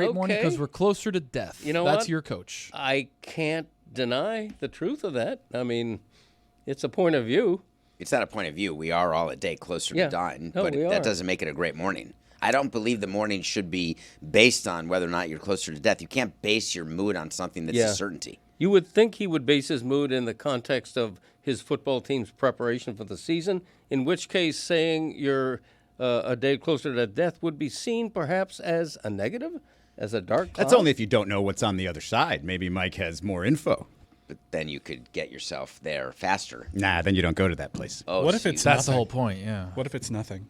Great morning because we're closer to death. You know That's what? your coach. I can't deny the truth of that. I mean, it's a point of view. It's not a point of view. We are all a day closer to dying, No, but we that are. doesn't make it a great morning. I don't believe the morning should be based on whether or not you're closer to death. You can't base your mood on something that's a certainty. You would think he would base his mood in the context of his football team's preparation for the season, in which case saying you're a day closer to death would be seen perhaps as a negative, as a dark cloud. That's only if you don't know what's on the other side. Maybe Mike has more info. But then you could get yourself there faster. Nah, then you don't go to that place. Oh, What if so it's That's nothing? the whole point, yeah. What if it's nothing?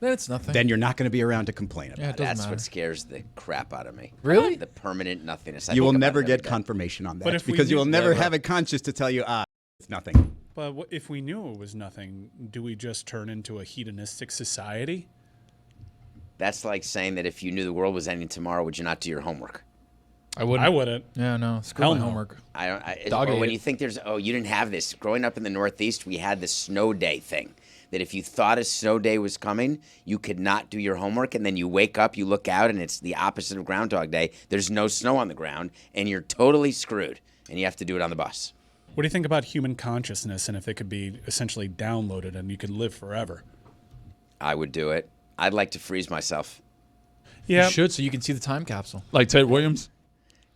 Then it's nothing. Then you're not going to be around to complain about Yeah, it it. doesn't That's matter. what scares the crap out of me. Really? The permanent nothingness. I You think will about never it every get day. confirmation on But that if we because you knew- will never Never. have a conscience to tell you, it's nothing. But if we knew it was nothing, do we just turn into a hedonistic society? That's like saying that if you knew the world was ending tomorrow, would you not do your homework? I wouldn't. I wouldn't. Yeah, no. Screw Hell my no. homework. I don't. Dog Or ate when it. you think you didn't have this. Growing up in the Northeast, we had the snow day thing. That if you thought a snow day was coming, you could not do your homework, and then you wake up, you look out, and it's the opposite of Groundhog Day. There's no snow on the ground, and you're totally screwed, and you have to do it on the bus. What do you think about human consciousness and if it could be essentially downloaded and you could live forever? I would do it. I'd like to freeze myself. Yeah. You should, so you can see the time capsule. Like Ted Williams?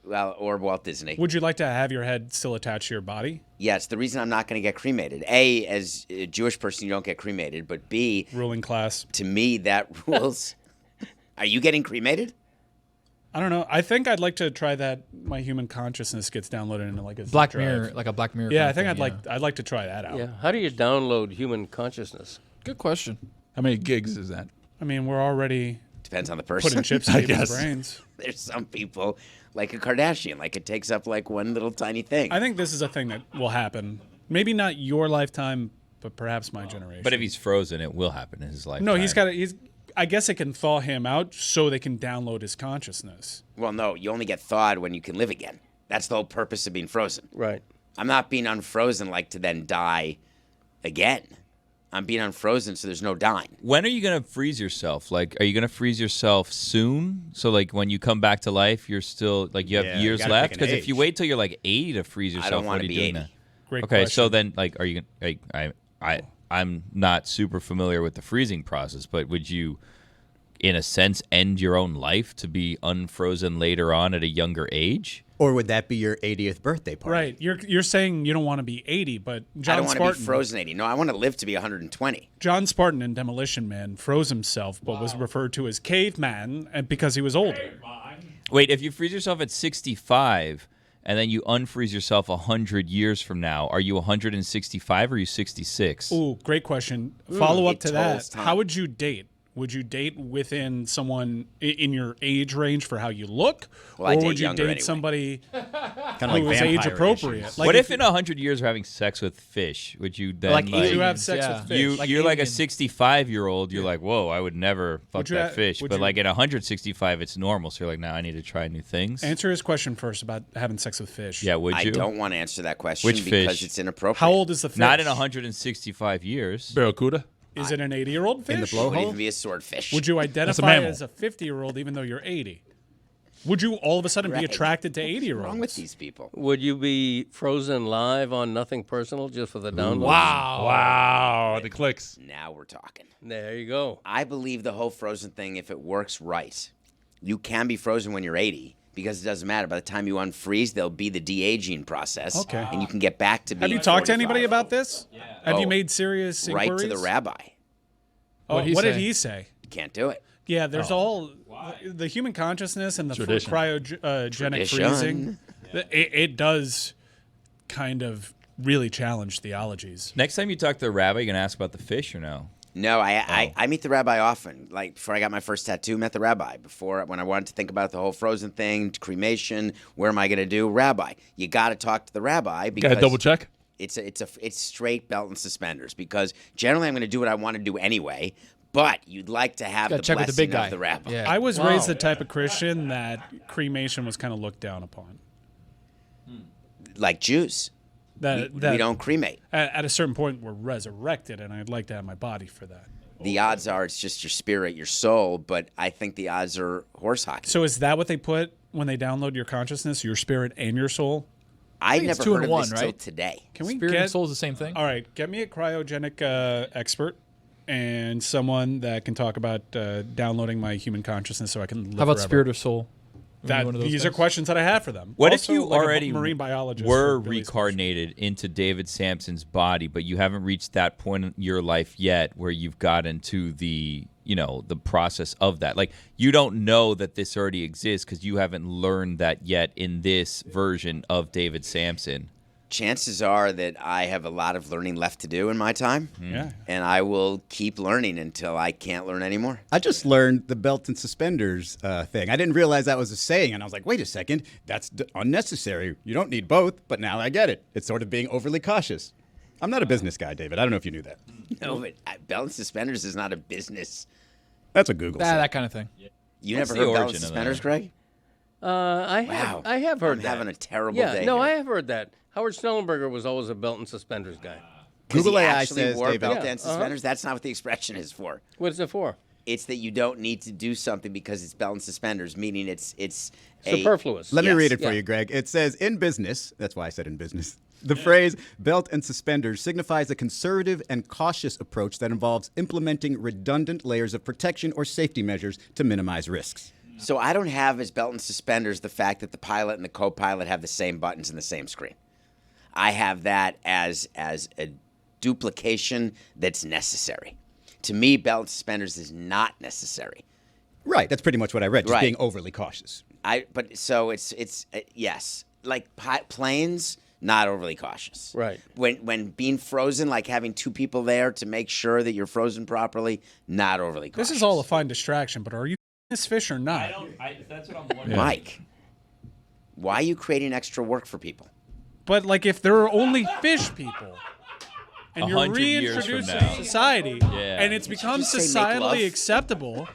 Well, or Walt Disney. Would you like to have your head still attached to your body? Yes, the reason I'm not going to get cremated. A, as a Jewish person, you don't get cremated. But B, Ruling class. to me, that rules. Are you getting cremated? I don't know. I think I'd like to try that. My human consciousness gets downloaded into like a Black zip drive. Mirror, like a Black Mirror. Yeah, kind I of think thing, I'd like to try that out. Yeah. How do you download human consciousness? Good question. How many gigs is that? I mean, we're already Depends on the person. putting chips in I people's guess. brains. There's some people, like a Kardashian, like it takes up like one little tiny thing. I think this is a thing that will happen. Maybe not your lifetime, but perhaps my generation. But if he's frozen, it will happen in his lifetime. no, he's. I guess it can thaw him out so they can download his consciousness. Well, no, you only get thawed when you can live again. That's the whole purpose of being frozen. Right. I'm not being unfrozen like to then die again. I'm being unfrozen so there's no dying. When are you going to freeze yourself? Like, are you going to freeze yourself soon? So, like, when you come back to life, you're still, like, you have Yeah, you years gotta left? pick an Because if you age. wait till you're, like, 80 to freeze yourself, I don't what want are to you be doing 80. then? Great Okay, so question. then, like, are you going to, I'm not super familiar with the freezing process, but would you, in a sense, end your own life to be unfrozen later on at a younger age? Or would that be your 80th birthday party? Right. You're saying you don't want to be 80, but I John don't want to be Spartan. frozen 80. No, I want to live to be 120. John Spartan in Demolition Man froze himself, but was referred to as caveman because he was older. Wait, if you freeze yourself at 65 and then you unfreeze yourself 100 years from now, are you 165 or are you 66? Ooh, great question. Follow up it to that. tolls time. How would you date? Would you date within someone in your age range for how you look, Well, I or date would you younger date anyway. somebody Kind of who like was vampire age appropriate? issues. Like What if in 100 years you're having sex with fish? Would you then Like you have aliens, sex yeah. with fish? you're like a aliens. 65-year-old, you're like, whoa, I would never fuck Would you that ha- fish. would But you- like at 165, it's normal. So you're like, now I need to try new things. Answer his question first about having sex with fish. Yeah, would you? I don't want to answer that question Which because fish? it's inappropriate. How old is the fish? Not in 165 years. Barracuda? Is it an 80-year-old fish? In the It would even blowhole? be a swordfish. Would you identify mammal. as a 50-year-old even though you're 80? Would you all of a sudden be Greg, attracted to What's 80-year-olds? wrong with these people? Would you be frozen live on Nothing Personal just for the download? Wow, the clicks. Now we're talking. There you go. I believe the whole frozen thing, if it works right, you can be frozen when you're 80 because it doesn't matter. By the time you unfreeze, there'll be the de-aging process. Okay. And you can get back to being Have you talked to 45. anybody about this? Yeah. Have you Oh, made serious Right inquiries? to the rabbi. Oh, What'd he what did say? he say? You can't do it. Yeah, there's all the human consciousness and the Tradition. cryogenic Tradition. freezing. It does kind of really challenge theologies. Next time you talk to the rabbi, you going to ask about the fish or no? No, I meet the rabbi often. Like before I got my first tattoo, met the rabbi. Before when I wanted to think about the whole frozen thing, cremation, where am I going to do? Rabbi. You got to talk to the rabbi because Got to double check? It's straight belt and suspenders because generally I'm going to do what I want to do anyway. But you'd like to have Gotta the check with the blessing big guy. of the rabbi. Yeah. I was raised the type of Christian that cremation was kind of looked down upon. Like Jews, That we don't cremate. at a certain point we're resurrected, and I'd like to have my body for that. the odds are it's just your spirit, your soul. But I think the odds are horse hockey. So is that what they put when they download your consciousness, your spirit and your soul? I think it's never 2 heard in of 1, this till right? today. Can we Spirit get and soul is the same thing. All right, get me a cryogenic expert and someone that can talk about downloading my human consciousness so I can live How about forever. spirit or soul? That, One of those these are things? questions that I have for them. What Also, if you like a already marine biologist were for Billy's reincarnated into David Sampson's body, but you haven't reached that point in your life yet where you've gotten to the the process of that? Like, you don't know that this already exists because you haven't learned that yet in this version of David Sampson. Chances are that I have a lot of learning left to do in my time. Yeah. And I will keep learning until I can't learn anymore. I just learned the belt and suspenders thing. I didn't realize that was a saying, and I was like, wait a second, that's unnecessary. You don't need both, but now I get it. It's sort of being overly cautious. I'm not a business guy, David. I don't know if you knew that. No, but belt and suspenders is not a business. That's what Google said. That kind of thing. You What's never the heard belt and origin of suspenders, that? Greg? I have heard I'm that. having a terrible yeah, day no, here. I have heard that. Howard Snellenberger was always a belt and suspenders guy. 'Cause Google he AI actually says wore David. belt Yeah, and suspenders. That's not what the expression is for. What is it for? It's that you don't need to do something because it's belt and suspenders, meaning it's Superfluous. Let me Yes. read it for Yeah. you, Greg. It says, in business, that's why I said in business, the phrase belt and suspenders signifies a conservative and cautious approach that involves implementing redundant layers of protection or safety measures to minimize risks. So I don't have as belt and suspenders the fact that the pilot and the co-pilot have the same buttons in the same screen. I have that as a duplication that's necessary. To me, belt and suspenders is not necessary. Right, that's pretty much what I read, just Right. being overly cautious. But so it's yes, like planes, not overly cautious. Right. When being frozen, like having two people there to make sure that you're frozen properly, not overly cautious. This is all a fine distraction, but are you this fish or not? That's what I'm wondering. Mike. Why are you creating extra work for people? But like, if there are only fish people, and you're 100 years from reintroducing now. society, Yeah. and it's become just say make love? societally acceptable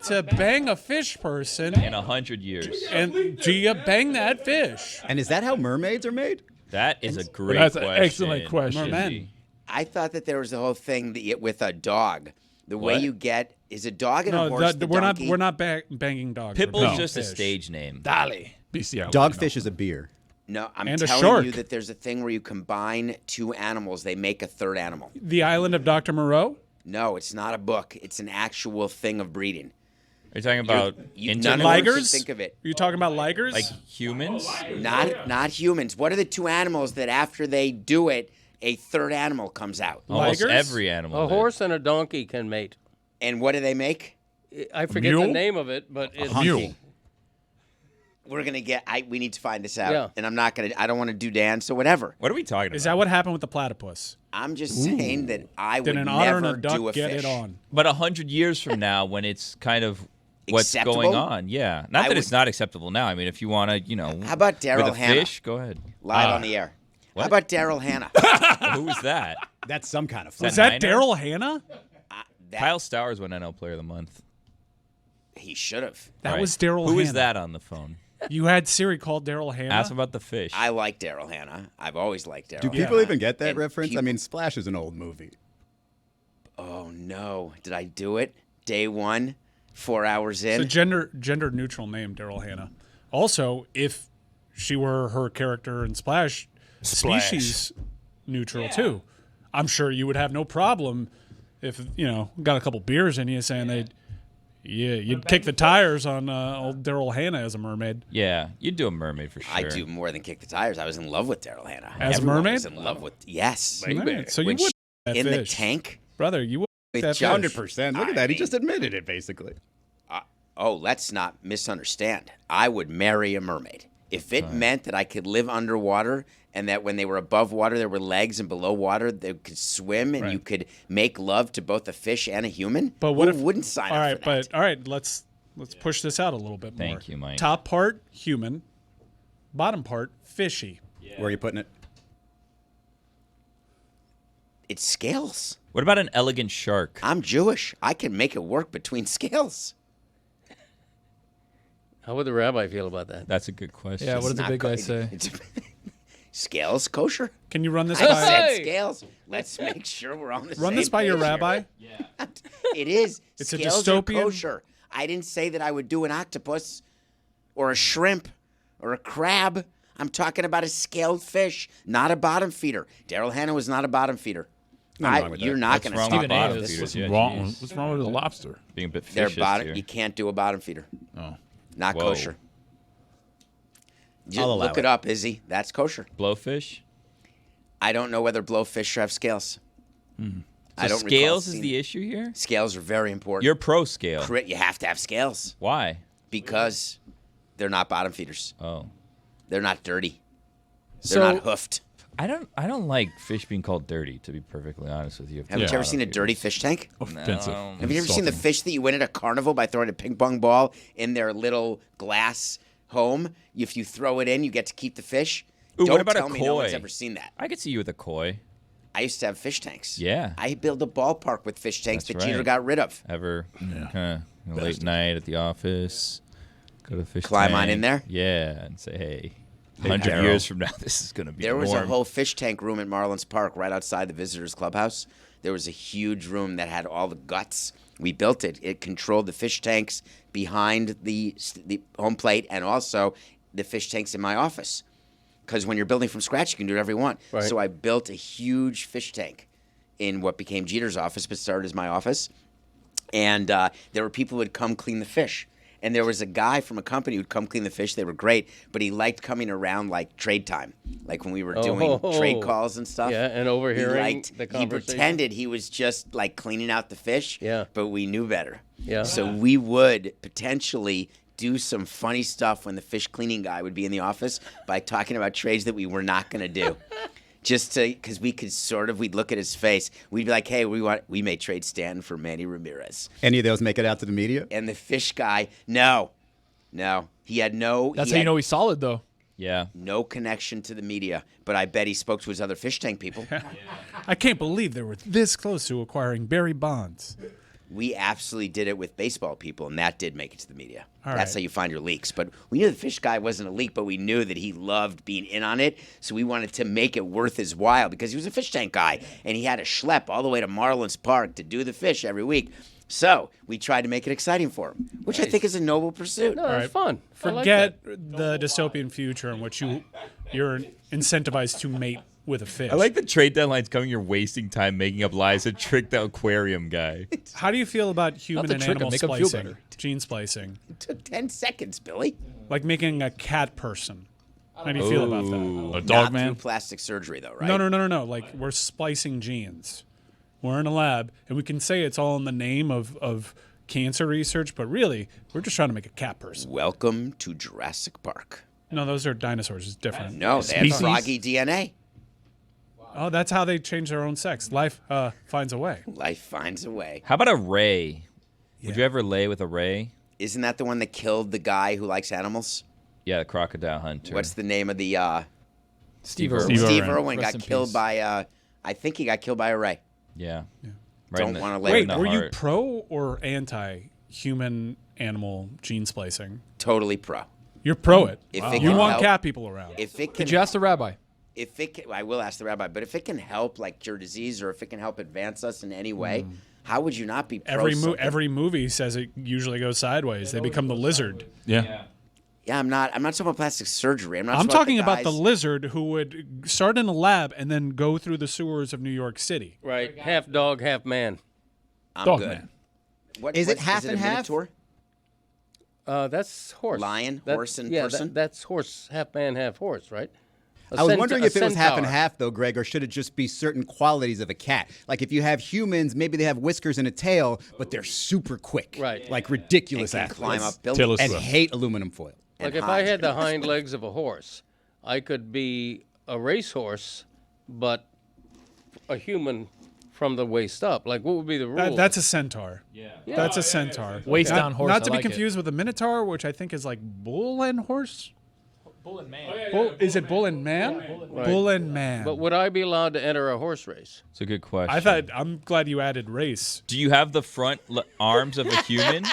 to bang a fish person, In 100 years. and do you bang that fish? And is that how mermaids are made? That is a great That's an question. excellent question. Mermen. I thought that there was the whole thing with a dog. The way What? you get is a dog and a No, horse. the we're donkey. not banging dogs. we're Pitbull's banging just a fish. stage name. Dale. BCL. Dogfish is a beer. No, I'm And a telling shark. you that there's a thing where you combine two animals, they make a third animal. The Island of Dr. Moreau. No, it's not a book. It's an actual thing of breeding. Are you talking about none of us should Ligers? think of it. Are you talking about ligers? like humans? Not humans. What are the two animals that after they do it, a third animal comes out? Almost Ligers? every animal. A did. horse and a donkey can mate. And what do they make? I forget the mule? name of it, but it's Mule. We're gonna get. We need to find this out. Yeah. And I'm not gonna. I don't want to do Dan. So whatever. What are we talking Is about? that what happened with the platypus? I'm just saying that I Did would an otter and never a duck do a get fish. it on? But 100 years from now, when it's kind of what's Acceptable? going on, yeah. Not I that it's would- not acceptable now. I mean, if you want to, How about Daryl with a Hannah? fish, go ahead. Live on the air. what? How about Daryl Hannah? Who was that? That's some kind of fun. Is that Niner? Daryl Hannah? Kyle Stowers won NL Player of the Month. He should have. That Right. was Daryl Hannah. Who is that on the phone? You had Siri called Daryl Hannah? Ask about the fish. I like Daryl Hannah. I've always liked Daryl. Do people Hannah. even get that And reference? I people- mean, Splash is an old movie. Oh no! Did I do it? Day one, 4 hours in. It's a gender neutral name, Daryl Hannah. Also, if she were her character in Splash, species neutral too. I'm sure you would have no problem if got a couple beers in you saying you'd kick the tires on old Daryl Hannah as a mermaid. yeah, you'd do a mermaid for sure. I do more than kick the tires. I was in love with Daryl Hannah. As a Everyone mermaid? was in love with yes. Right, so you When would she- that in the fish. tank. brother. You would With that John- fish. 100%. Look at that. He just admitted it, basically. Oh, let's not misunderstand. I would marry a mermaid if it meant that I could live underwater and that when they were above water there were legs and below water they could swim and you could make love to both a fish and a human. But what Who if wouldn't sign all up right, for that? but all right, let's push this out a little bit more. Thank you, Mike. Top part human, bottom part fishy. Where are you putting it? It's scales. What about an elegant shark? I'm Jewish. I can make it work between scales. How would the rabbi feel about that? That's a good question. Yeah, what did the Not big guy quite- say? Scales kosher. Can you run this I by said scales. Let's make sure we're on the same run this by your page here. rabbi? It is. It's a Scales are dystopian- kosher. I didn't say that I would do an octopus or a shrimp or a crab. I'm talking about a scaled fish, not a bottom feeder. Daryl Hannah was not a bottom feeder. Nothing wrong with You're that. not What's going to wrong stop with Stephen A. bottom is. feeders? What's Yeah, wrong? geez. What's wrong with the lobster? Being a bit They're vicious bottom. here. You can't do a bottom feeder. Oh, Not Whoa. kosher. Just I'll allow look it it. up, Izzy. That's kosher. Blowfish? I don't know whether blowfish have scales. I So don't recall scales is seeing- the issue here? Scales are very important. You're pro scale. You have to have scales Why? because they're not bottom feeders. Oh. They're not dirty. They're So- not hoofed. I don't like fish being called dirty, to be perfectly honest with you. Haven't you ever seen a dirty fish tank? offensive. Have you ever seen the fish that you win at a carnival by throwing a ping pong ball in their little glass home? If you throw it in, you get to keep the fish. Ooh, Don't what about tell a me no one's koi? ever seen that. I could see you with a koi. I used to have fish tanks. Yeah. I built a ballpark with fish tanks That's that Jeter right. got rid of. Ever kind of late night at the office, go to the fish Climb on tank. in there? Yeah, and say, hey, 100 Daryl. years from now, this is going to be There the was a norm. whole fish tank room at Marlins Park right outside the visitors clubhouse. There was a huge room that had all the guts. We built it. It controlled the fish tanks behind the home plate and also the fish tanks in my office. Because when you're building from scratch, you can do whatever you want. Right. So I built a huge fish tank in what became Jeter's office, but started as my office. And there were people who would come clean the fish. And there was a guy from a company who'd come clean the fish. They were great, but he liked coming around like trade time, like when we were doing trade calls and stuff. Yeah, and overhearing the He conversation. pretended he was just like cleaning out the fish. Yeah. But we knew better. Yeah. So we would potentially do some funny stuff when the fish cleaning guy would be in the office by talking about trades that we were not going to do. Just to, because we could we'd look at his face. We'd be like, hey, we may trade Stanton for Manny Ramirez. Any of those make it out to the media? And the fish guy, no. He had no. That's he how you had know he's solid, though. Yeah. no connection to the media, but I bet he spoke to his other fish tank people. I can't believe they were this close to acquiring Barry Bonds. We absolutely did it with baseball people, and that did make it to the media. All That's right. how you find your leaks. But we knew the fish guy wasn't a leak, but we knew that he loved being in on it, so we wanted to make it worth his while because he was a fish tank guy, and he had to schlep all the way to Marlins Park to do the fish every week. So we tried to make it exciting for him, which I think is a noble pursuit. No, that's fun. I like Forget the dystopian future in which you're incentivized to mate with a fish. I like the trade deadline's coming. You're wasting time making up lies to trick the aquarium guy. How do you feel about human to and trick 'em, animal make 'em feel splicing, better. gene splicing, It took 10 seconds, Billy. like making a cat person? How do you feel about that? A Not dog through man. plastic surgery, though, right? No. Like we're splicing genes. We're in a lab, and we can say it's all in the name of cancer research, but really, we're just trying to make a cat person. Welcome to Jurassic Park. No, those are dinosaurs. It's different. No, they have Species? froggy DNA. Oh, that's how they change their own sex. Life finds a way. Life finds a way. How about a ray? Would you ever lay with a ray? Isn't that the one that killed the guy who likes animals? Yeah, the crocodile hunter. What's the name of the Steve Irwin. Steve Irwin. Irwin Rest got in killed peace. by I think he got killed by a ray. Yeah. Right Don't in the- wanna lay right Wait, in the were you heart. pro or anti human animal gene splicing? Totally pro. You're pro it. If Wow. it You can want help- cat people around. If it can Did you ask the rabbi? if it can, I will ask the rabbi, but if it can help like cure disease or if it can help advance us in any way, how would you not be pro something? Every movie says it usually goes sideways. They become the lizard. Yeah. Yeah, I'm not talking about plastic surgery. I'm talking about the guys- lizard who would start in a lab and then go through the sewers of New York City. Right, half dog, half man. I'm Dog good. man. Is it what's- half a and half? Minotaur? That's horse. Lion, That- horse, and yeah, person? that's horse, half man, half horse, right? I was wondering if it was half and centaur. half, though, Greg, or should it just be certain qualities of a cat? Like if you have humans, maybe they have whiskers and a tail, but they're super quick. Right. Like ridiculous Can athletes. climb up buildings. Taylor And Swift. hate aluminum foil. Like and if I hide. had the hind legs of a horse, I could be a racehorse, but a human from the waist up. Like, what would be the rule? That's a centaur. Yeah. That's a centaur. Waist Not- down horse, Not to I be like it. confused with a minotaur, which I think is like bull and horse. Bull and man. Is it bull and man? Bull and man. But would I be allowed to enter a horse race? It's a good question. I'm glad you added race. Do you have the front arms of a human?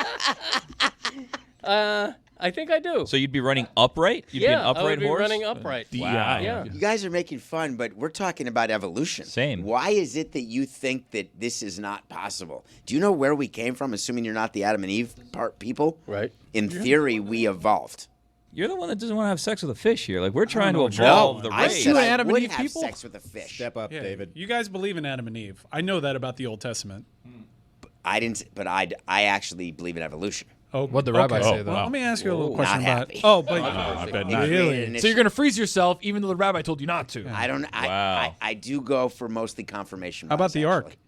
I think I do. So you'd be running upright? You'd be an yeah, upright I would be horse? running upright. Wow. Yeah. You guys are making fun, but we're talking about evolution. Same. Why is it that you think that this is not possible? Do you know where we came from, assuming you're not the Adam and Eve part people? Right. In theory, we evolved. You're the one that doesn't want to have sex with a fish here. Like, we're trying to know, evolve the I race. said You I Adam and would Eve have people? sex with a fish. Step up, Yeah, David. You guys believe in Adam and Eve. I know that about the Old Testament. I didn't, but I actually believe in evolution. Oh, What'd the rabbi say, Well, though? let me ask you a little Whoa. question Not about. happy. Oh, but I bet It not. created really. an So issue. you're going to freeze yourself even though the rabbi told you not to. I don't. Wow. I do go for mostly confirmation. How about bias, the Ark? actually.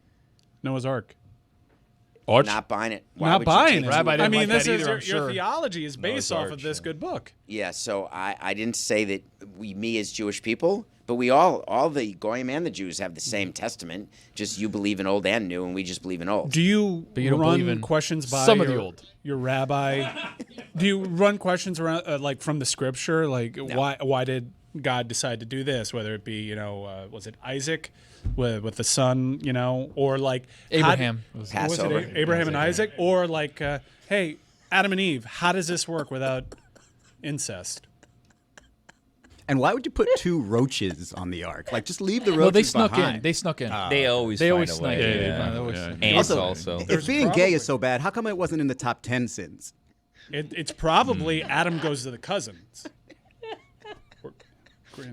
Noah's Ark. Arch? Not buying it. Why Not would you buying take it. two- Rabbi I didn't mean, like this that is either, your, I'm sure. theology is based off Ark, of this yeah. good book. Yeah, so I didn't say that me as Jewish people, but we all the Goyim and the Jews have the same testament. Just you believe in old and new, and we just believe in old. Do you, But you don't believe run in questions by some of the your, old. your rabbi? Do you run questions around like from the scripture, like why did God decide to do this? Whether it be was it Isaac with the son, or like Abraham. Was- Pass- was Passover. it Abraham and Isaac, or like hey, Adam and Eve? How does this work without incest? And why would you put two roaches on the ark? Like, just leave the roaches No, they snuck behind. in. They snuck in. They always They find always a snuck way. in. yeah, They always- yeah. Ants also. If being gay is so bad, how come it wasn't in the top 10 sins? It's probably Adam goes to the cousins.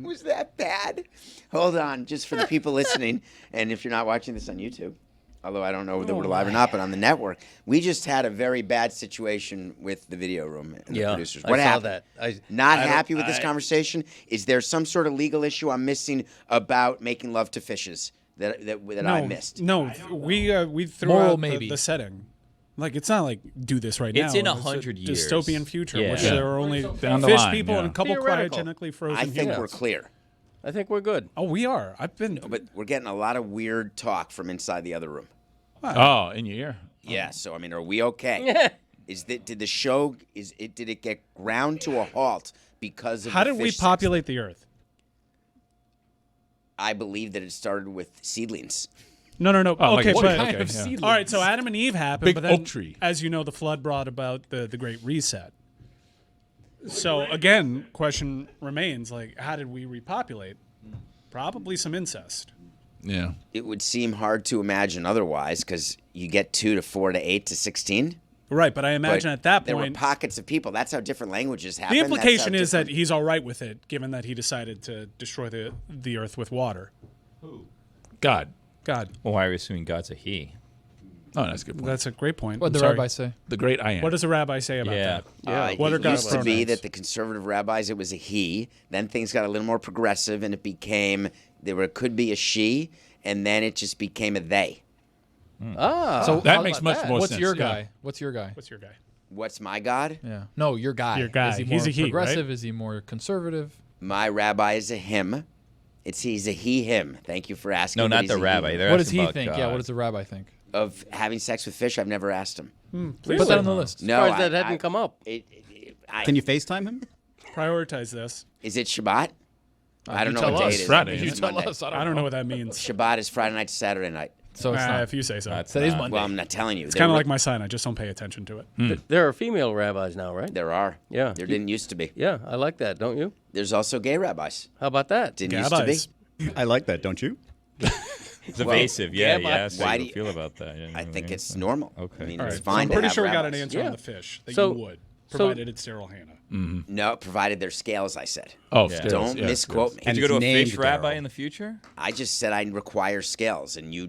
Was that bad? Hold on, just for the people listening, and if you're not watching this on YouTube, although I don't know whether we're live or not, but on the network, we just had a very bad situation with the video room and the producers. What I saw happened? that. Not I don't- happy with this conversation? Is there some sort of legal issue I'm missing about making love to fishes that I missed? No, we threw Moral out maybe. the setting. Like, it's not like do this right now. It's in a 100 years. dystopian future, Yeah. which Yeah. there are only Down the fish line, people yeah. and a couple Theoretical. cryogenically frozen I think humans. we're clear, I think we're good. Oh, we are. I've been. but we're getting a lot of weird talk from inside the other room. Oh, in your ear. Yeah, so I mean, are we okay? Did the show did it get ground to a halt because of How the did we fish populate the Earth? I believe that it started with seedlings. No. Oh, like okay, a but tree. kind Okay, of yeah. seedlings? all right. So Adam and Eve happened, Big but then, oak tree. as you know, the flood brought about the Great Reset. So again, question remains: like, how did we repopulate? Probably some incest. Yeah. It would seem hard to imagine otherwise, because you get 2 to 4 to 8 to 16. Right, but I imagine But at that there were point, pockets of people. That's how different languages happen. the That's how implication is that different- he's all right with it, given that he decided to destroy the Earth with water. God. God, Well, why are we assuming God's a he? Oh, that's a good point. that's a great point. What'd I'm the sorry. rabbi say? The great I am. What does the rabbi say about Yeah. that? it What are God's used to be pronouns? that the conservative rabbis, it was a he. Then things got a little more progressive, and it became could be a she, and then it just became a they. So That how makes about much that? more What's sense, your yeah. guy? What's your guy? What's your guy? What's my God? Yeah. No, your guy. Your guy. Is he He's more a he, right? progressive? Is he more conservative? My rabbi is a him. He's a he him. Thank you for asking. No, but not he's the a he, rabbi. him. They're What does asking he about think? God. Yeah. What does the rabbi think? Of having sex with fish, I've never asked him. Put that on the list. No, Surprised that hadn't come up. Can you FaceTime him? Prioritize this. Is it Shabbat? I don't know tell what day us. it is. Friday. I think You it's tell Monday. us. I don't know what that means. Shabbat is Friday night to Saturday night. So it's not. If you say so. Today's Monday. Well, I'm not telling you. It's kind of like my sign. I just don't pay attention to it. There are female rabbis now, right? There are. Yeah. There didn't used to be. Yeah, I like that, don't you? There's also gay rabbis. How about that? Didn't used Gabbis. to be. I like that, don't you? It's evasive. Yeah, but yeah. So why you do you- feel about that? Yeah, I think yeah. it's normal. Okay. I mean, All it's right. So fine I'm to pretty have sure we got an rabbis. answer Yeah. on the fish that So- you would, provided it's Daryl Hannah. No, provided they're scales, I said. Oh, Yeah. scales, Don't yes, misquote yes. me. Did And you go to a named fish rabbi Daryl. in the future? I just said I require scales, and you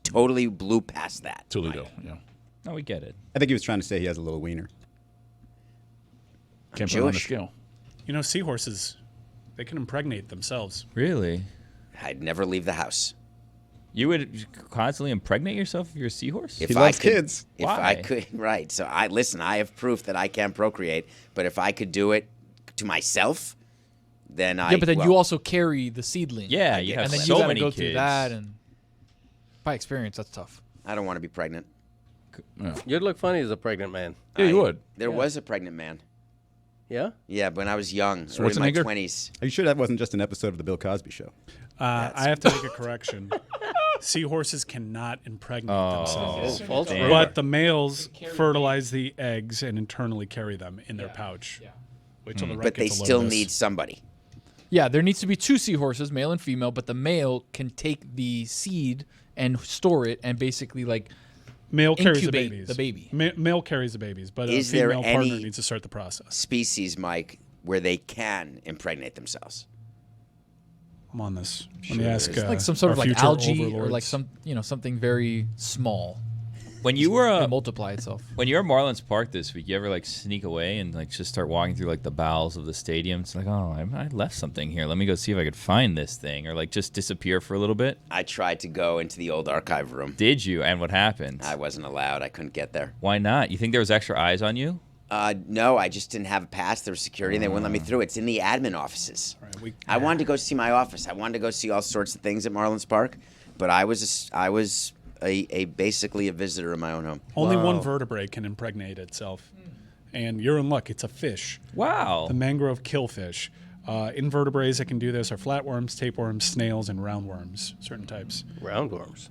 totally blew past that. Toledo, yeah. No, we get it. I think he was trying to say he has a little wiener. Can't put it on the Jewish. scale. You know, seahorses, they can impregnate themselves. Really? I'd never leave the house. You would constantly impregnate yourself if you're a seahorse? If He I loves could, kids. If Why? I could, right. So I have proof that I can procreate, but if I could do it to myself, then I Yeah, but then you also carry the seedling. Yeah, you have and then so you gotta many go kids. through that, and by experience, that's tough. I don't want to be pregnant. You'd look funny as a pregnant man. Yeah, you would. There was a pregnant man. Yeah? Yeah, when I was young, early in my Schwarzenegger? 20s. Are you sure that wasn't just an episode of the Bill Cosby Show? I have to make a correction. Seahorses cannot impregnate themselves. false damn. rumor. But the males fertilize the eggs and internally carry them in their pouch. Wait till the But right they gets a load still of this. need somebody. Yeah, there needs to be 2 seahorses, male and female, but the male can take the seed and store it and basically like Male carries the incubate babies. the baby. Male carries the babies, but Is a there female partner any- needs to start the process. Species, Mike, where they can impregnate themselves. I'm on this. Let me ask. like some sort our of like future algae or overlords. like something very small When you were and multiply itself. when you were at Marlins Park this week, you ever like sneak away and like just start walking through like the bowels of the stadium? It's like, oh, I left something here. Let me go see if I could find this thing, or like just disappear for a little bit. I tried to go into the old archive room. Did you? And what happened? I wasn't allowed. I couldn't get there. Why not? You think there was extra eyes on you? No, I just didn't have a pass. There was security, and they wouldn't let me through. It's in the admin offices. Right, I wanted to go see my office. I wanted to go see all sorts of things at Marlins Park, but I was basically a visitor in my own home. Only one vertebrae can impregnate itself, and you're in luck. It's a fish. Wow. The mangrove killfish. Invertebrates that can do this are flatworms, tapeworms, snails, and roundworms. Certain types. Roundworms.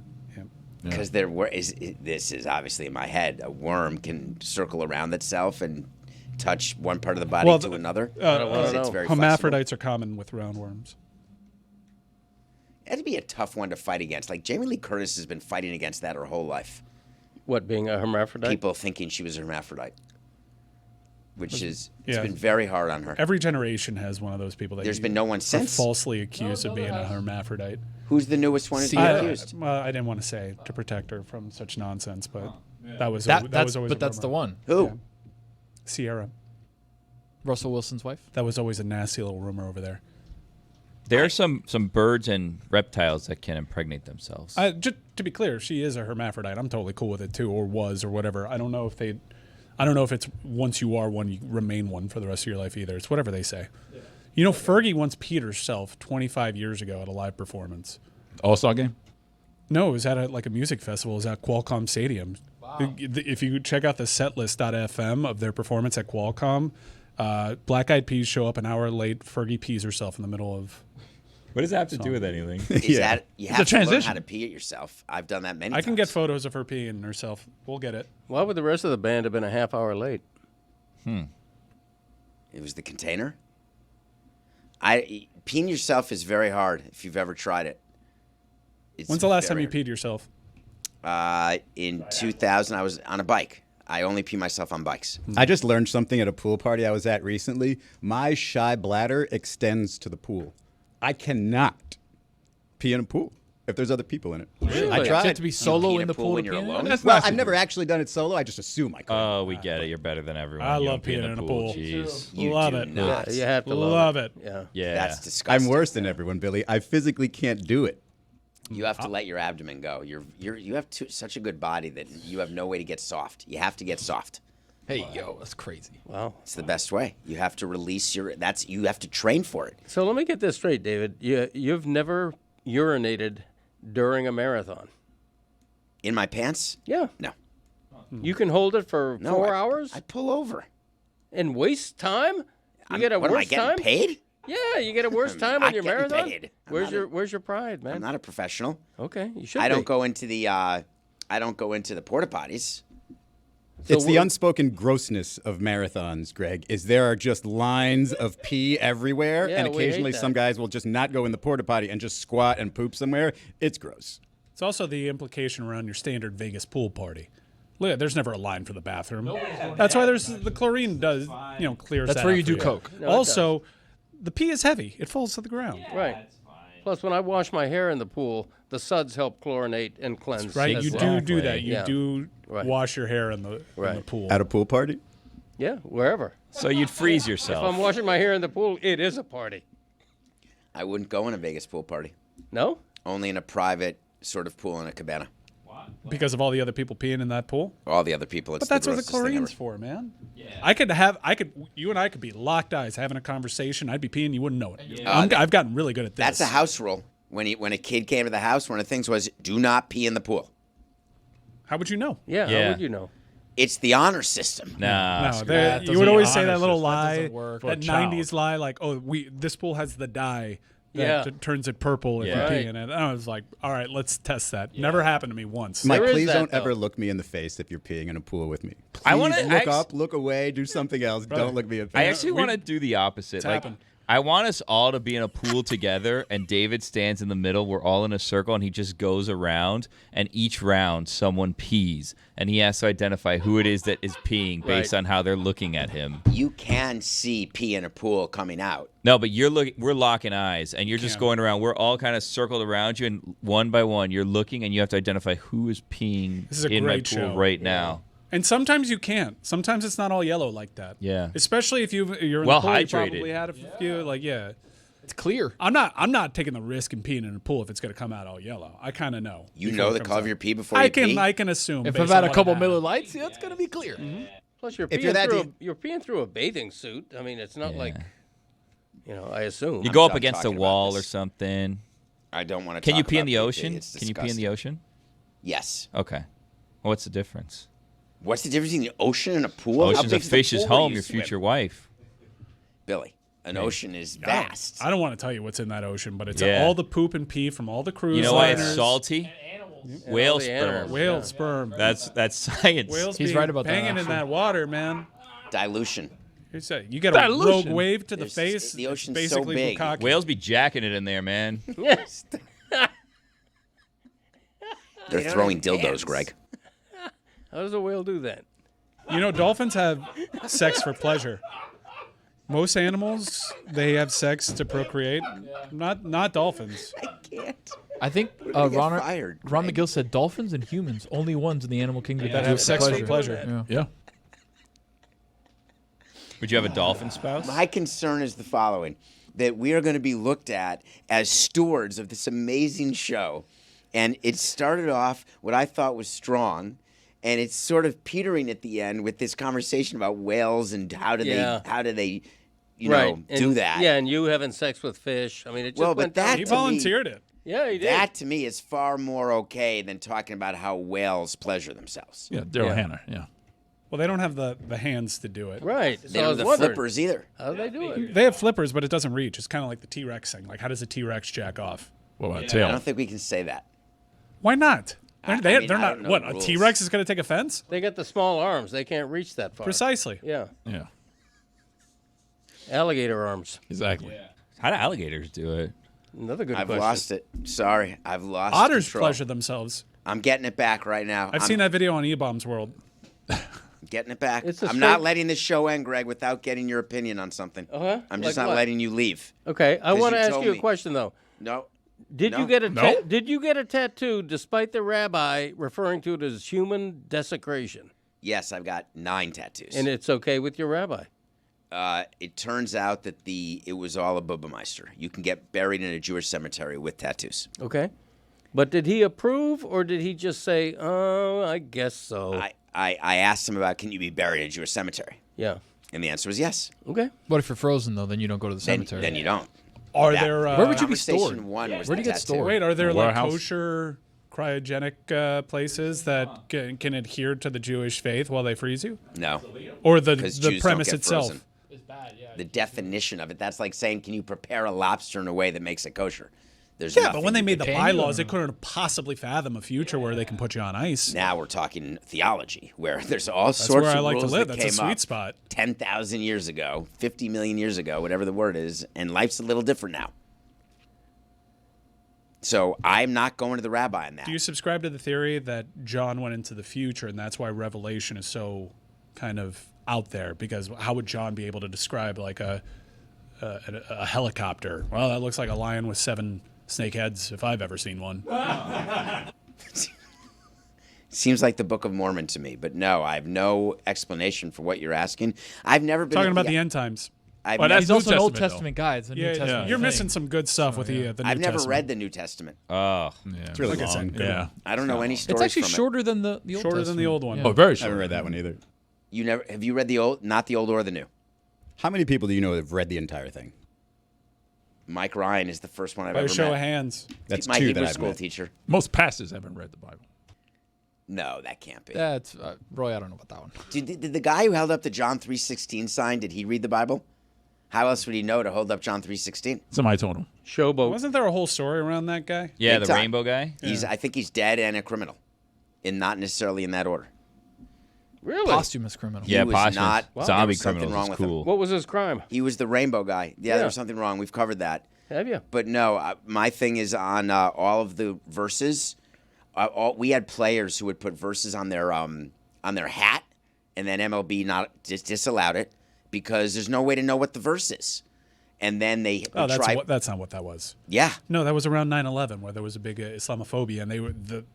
Because this is obviously in my head. A worm can circle around itself and touch one part of the body to another. wanna It's know. very Hermaphrodites are common with roundworms. That'd be a tough one to fight against. Like Jamie Lee Curtis has been fighting against that her whole life. What, being a hermaphrodite? People thinking she was a hermaphrodite, which is it's Yeah. been very hard on her. Every generation has one of those people that There's been no one are since. falsely accused of being a hermaphrodite. Who's the newest one who's been See, accused? I didn't want to say to protect her from such nonsense, but that was That's always. but that's the one. Who? Sierra. Russell Wilson's wife. That was always a nasty little rumor over there. There are some birds and reptiles that can impregnate themselves. Just to be clear, she is a hermaphrodite. I'm totally cool with it too, or was, or whatever. I don't know if it's once you are one, you remain one for the rest of your life either. It's whatever they say. You know, Fergie once peed herself 25 years ago at a live performance. All-Star game? No, it was at a music festival. It was at Qualcomm Stadium. Wow. If you check out the setlist.fm of their performance at Qualcomm, Black Eyed Peas show up an hour late. Fergie pees herself in the middle of. What does that have to do with anything? Is that you have a to learn transition. how to pee it yourself? I've done that many I times. can get photos of her peeing herself. We'll get it. Why would the rest of the band have been a half hour late? It was the container. Peeing yourself is very hard if you've ever tried it. It's When's the last time very you peed yourself? In 2000, I was on a bike. I only pee myself on bikes. I just learned something at a pool party I was at recently. My shy bladder extends to the pool. I cannot pee in a pool if there's other people in it. Really? I You tried. have to be solo pee in in a the pool pool when to you're pee in it? alone? That's Well, not I've never actually done it solo. I just assume I could. Oh, we get it. You're better than everyone. I You love don't pee peeing in a pool. Jeez. You Love do it. not. You have to Love it. Yeah. Yeah. That's disgusting. I'm worse than everyone, Billy. I physically can't do it. You have to let your abdomen go. You have such a good body that you have no way to get soft. You have to get soft. Hey, yo, that's crazy. Wow. It's the best way. You have to release you have to train for it. So let me get this straight, David. You've never urinated during a marathon. In my pants? Yeah. No. You can hold it for No. 4 I- hours I pull over. and waste time? You get a What am I worse getting time? paid? Yeah, you get a worse I'm time not on your getting marathon? paid. Where's your pride, man? I'm not a professional. Okay, you should I be. don't go into the porta potties. It's the unspoken grossness of marathons, Greg, is there are just lines of pee everywhere, Yeah, and we hate occasionally that. some guys will just not go in the porta potty and just squat and poop somewhere. It's gross. It's also the implication around your standard Vegas pool party. Look, there's never a line for the bathroom. That's why there's the chlorine does, clears That's that where out you for do coke. No, it Also, the pee is heavy. It falls to the ground. Right. Plus, when I wash my hair in the pool, the suds help chlorinate and cleanse. Right? as You well. do that. You Yeah. do Right. wash your hair in the Right. pool. At a pool party? Yeah, wherever. So you'd freeze If I'm yourself. washing my hair in the pool, it is a party. I wouldn't go in a Vegas pool party. No? Only in a private sort of pool in a cabana. Because of all the other people peeing in that pool. All the other people. It's But that's the what the grossest thing chlorine's ever. for, man. You and I could be locked eyes having a conversation. I'd be peeing, you wouldn't know it. I've gotten really good at this. That's a house rule. When a kid came to the house, one of the things was do not pee in the pool. How would you know? Yeah, Yeah. how would you know? It's the honor system. Nah. No, screw there- that. you doesn't would always say honor that little system. That lie, doesn't work. that For a child. 90s lie, like, oh, this pool has the dye that turns it purple if Yeah. you pee in it. And I was like, all right, let's test that. Never happened to me once. Mike, There is please that, don't though. ever look me in the face if you're peeing in a pool with me. Please I wanna look up, look away, do something else. Don't look me in the face. I actually want to do the opposite. Like, happened. I want us all to be in a pool together, and David stands in the middle. We're all in a circle, and he just goes around, and each round someone pees, and he has to identify who it is that is peeing based Right. on how they're looking at him. You can see pee in a pool coming out. No, but we're locking eyes, and you're just going around. We're all kind of circled around you, and one by one, you're looking, and you have to identify who is peeing This is a in my great pool show. right now. And sometimes you can't. Sometimes it's not all yellow like that. Yeah. Especially if you're in Well the pool, you hydrated. probably had a few. Like, yeah. It's clear. I'm not taking the risk in peeing in a pool if it's going to come out all yellow. I kind of know. You before know it the comes color of out. your pee before you pee? I can assume. If based I've had on a what couple I Miller have. Lights, yeah, it's gonna be clear. Plus, you're If peeing you're that through deep- you're peeing through a bathing suit. I mean, it's not like, I assume. You go up done against a talking about wall or this. something. I don't want to. Can you talk pee in about the pee. ocean? It's Can you pee in the disgusting. ocean? Yes. Okay. Well, what's the difference? What's the difference between the ocean and a pool? How Ocean's a big's the fish's pool where home, you your swim? future wife. Billy, an ocean is vast. I don't want to tell you what's in that ocean, but it's Yeah. all the poop and pee from all the cruise You know why it's liners. salty? Whale all the sperm. animals. Whale sperm. That's science. Whales He's be right about that, banging in actually. that water, man. Dilution. You get a rogue Dilution. wave to the There's- face. the ocean's it's so basically big. bukkake. Whales be jacking it in there, man. Yes. They're throwing dildos, Greg. How does a whale do that? You know, dolphins have sex for pleasure. Most animals, they have sex to procreate. Not dolphins. I can't. I think gonna get Ron fired, Ron Greg. McGill said dolphins and humans, only ones in the animal kingdom That do have it sex for pleasure. Yeah. Yeah. Would you have a dolphin spouse? My concern is the following: that we are going to be looked at as stewards of this amazing show, and it started off what I thought was strong, and it's sort of petering at the end with this conversation about whales and how do they, you know, And- do that. Yeah, and you having sex with fish. I mean, it just Well, went but that down. He to me- volunteered it. Yeah, he did. That to me is far more okay than talking about how whales pleasure themselves. Yeah. Daryl Yeah. Hannah. Yeah. Well, they don't have the hands to do it. Right. They So I don't was have the wondering, flippers either. how do they do it? They have flippers, but it doesn't reach. It's kind of like the T-Rex thing. Like, how does a T-Rex jack off? What about I tail? don't think we can say that. Why not? I They're mean, I not. don't know What? the A rules. T-Rex is going to take offense? They got the small arms. They can't reach that far. Precisely. Yeah. Yeah. Alligator arms. Exactly. How do alligators do it? Another good I've question. lost it. Sorry, I've lost Otters control. pleasure themselves. I'm getting it back right now. I've I'm seen that video on E-Bombs World. getting it back. It's a I'm not straight- letting this show end, Greg, without getting your opinion on something. Uh-huh. I'm just Like not what? letting you leave. Okay, I 'Cause want to you ask told you a me. question though. No. Did No. you get a No. did you get a tattoo despite the rabbi referring to it as human desecration? Yes, I've got 9 tattoos. And it's okay with your rabbi. It turns out that it was all a Bubameister. You can get buried in a Jewish cemetery with tattoos. Okay. But did he approve or did he just say, "Oh, I guess so"? I asked him about, can you be buried in a Jewish cemetery? Yeah. And the answer was yes. Okay. But if you're frozen though, then you don't go to the Then, cemetery. then you don't. Are That- there? Where would you be Conversation stored? one was Where do the you get tattoo. stored? Wait, are there like Warehouse? kosher cryogenic places that can adhere to the Jewish faith while they freeze you? No. Or the 'Cause the Jews don't premise get itself? frozen. The definition of it, that's like saying, can you prepare a lobster in a way that makes it kosher? There's Yeah, but nothing when they you made the can- bylaws, they couldn't possibly fathom a future where they can put you on ice. Now we're talking theology, where there's all That's sorts where of I like to rules live. that That's a came sweet up spot. 10,000 years ago, 50 million years ago, whatever the word is, and life's a little different now. So I'm not going to the rabbi on that. Do you subscribe to the theory that John went into the future and that's why Revelation is so kind of out there? Because how would John be able to describe like a helicopter? Well, that looks like a lion with 7 snake heads if I've ever seen one. Seems like the Book of Mormon to me, but no, I have no explanation for what you're asking. I've never been Talking about the end times. I've, Well, never, He's New also an Old Testament, though. Testament guy. It's a New Yeah, Testament. you're thing. missing some good stuff with the New I've never Testament. read the New Testament. Oh, Yeah. It's really Like I said, long. good Yeah. one. I don't know any stories It's actually from shorter than the Old Shorter than the Testament. old one. Yeah. Oh, very I short. haven't read that one either. it. You never have you read the old, not the old or the new? How many people do you know that have read the entire thing? Mike Ryan is the first one I've By a ever show met. of hands. That's my 2 Hebrew that I've school met. teacher. Most pastors haven't read the Bible. No, that can't be. That's Roy. I don't know about that one. Did the guy who held up the John 3:16 sign, did he read the Bible? How else would he know to hold up John 3:16? Somebody told him. Showboat. Wasn't there a whole story around that guy? Yeah, Big the time. rainbow guy. I think he's dead and a criminal, and not necessarily in that order. Really? Posthumous criminal. Yeah, was posthumous. not- there Zombie was something criminals wrong is with him. cool. What was his crime? He was the rainbow guy. Yeah, Yeah. there was something wrong. We've covered that. Have you? But no, my thing is on all of the verses. We had players who would put verses on their hat, and then MLB not just disallowed it because there's no way to know what the verse is. And then they Oh, would try. that's not what that was. Yeah, No, that was around 9/11 where there was a big Islamophobia, and